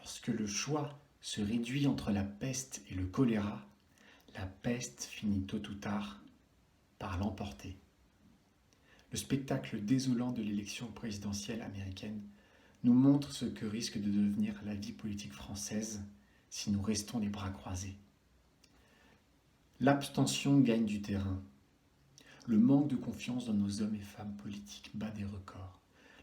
Lorsque le choix se réduit entre la peste et le choléra, la peste finit tôt ou tard par l'emporter. Le spectacle désolant de l'élection présidentielle américaine nous montre ce que risque de devenir la vie politique française si nous restons les bras croisés. L'abstention gagne du terrain. Le manque de confiance dans nos hommes et femmes politiques bat des records.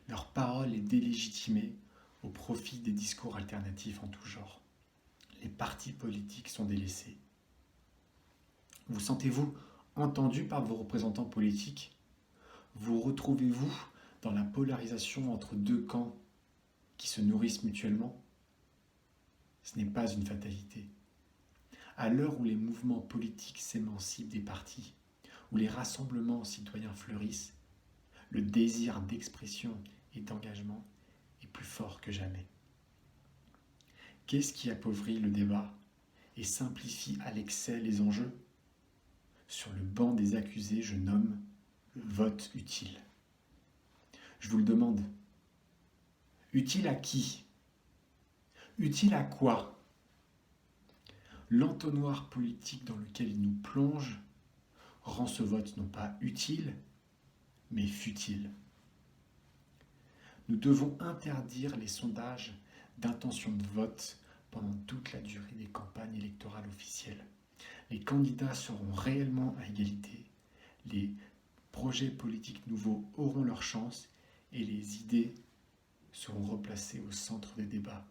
Leur parole est délégitimée au profit des discours alternatifs en tout genre. Les partis politiques sont délaissés. Vous sentez-vous entendu par vos représentants politiques ? Vous retrouvez-vous dans la polarisation entre deux camps qui se nourrissent mutuellement ? Ce n'est pas une fatalité. À l'heure où les mouvements politiques s'émancipent des partis, où les rassemblements citoyens fleurissent, le désir d'expression et d'engagement est plus fort que jamais. Qu'est-ce qui appauvrit le débat et simplifie à l'excès les enjeux ? Sur le banc des accusés, je nomme le vote utile. Je vous le demande. Utile à qui ? Utile à quoi ? L'entonnoir politique dans lequel il nous plonge rend ce vote non pas utile, mais futile. Nous devons interdire les sondages d'intention de vote pendant toute la durée des campagnes électorales officielles. Les candidats seront réellement à égalité, les projets politiques nouveaux auront leur chance et les idées seront replacées au centre des débats.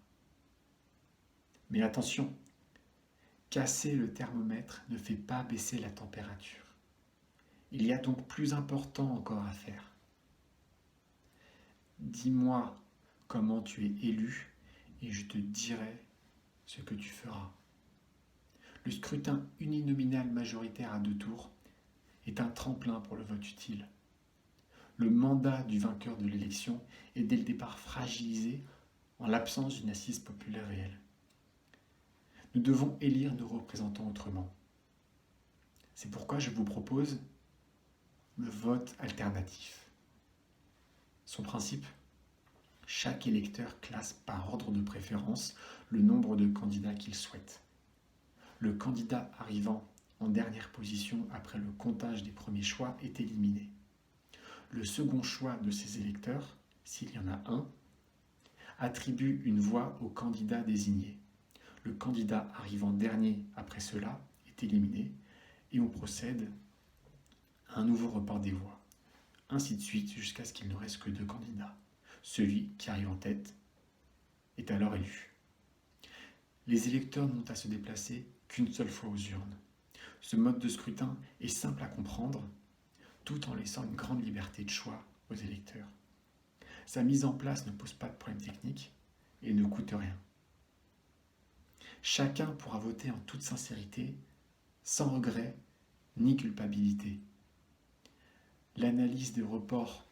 Mais attention, casser le thermomètre ne fait pas baisser la température. Il y a donc plus important encore à faire. Dis-moi comment tu es élu et je te dirai ce que tu feras. Le scrutin uninominal majoritaire à 2 tours est un tremplin pour le vote utile. Le mandat du vainqueur de l'élection est dès le départ fragilisé en l'absence d'une assise populaire réelle. Nous devons élire nos représentants autrement. C'est pourquoi je vous propose le vote alternatif. Son principe ? Chaque électeur classe par ordre de préférence le nombre de candidats qu'il souhaite. Le candidat arrivant en dernière position après le comptage des premiers choix est éliminé. Le second choix de ces électeurs, s'il y en a un, attribue une voix au candidat désigné. Le candidat arrivant dernier après cela est éliminé et on procède à un nouveau report des voix. Ainsi de suite jusqu'à ce qu'il ne reste que 2 candidats. Celui qui arrive en tête est alors élu. Les électeurs n'ont à se déplacer qu'une seule fois aux urnes. Ce mode de scrutin est simple à comprendre, tout en laissant une grande liberté de choix aux électeurs. Sa mise en place ne pose pas de problème technique et ne coûte rien. Chacun pourra voter en toute sincérité, sans regret ni culpabilité. L'analyse des reports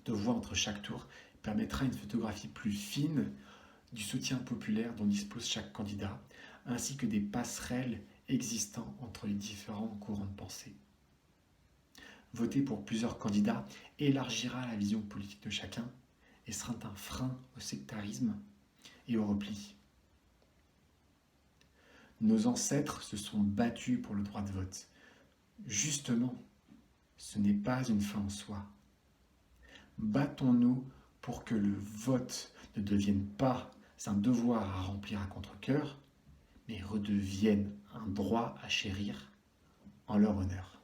de voix entre chaque tour permettra une photographie plus fine du soutien populaire dont dispose chaque candidat, ainsi que des passerelles existant entre les différents courants de pensée. Voter pour plusieurs candidats élargira la vision politique de chacun et sera un frein au sectarisme et au repli. Nos ancêtres se sont battus pour le droit de vote. Justement, ce n'est pas une fin en soi. Battons-nous pour que le vote ne devienne pas un devoir à remplir à contre-cœur, mais redevienne un droit à chérir en leur honneur.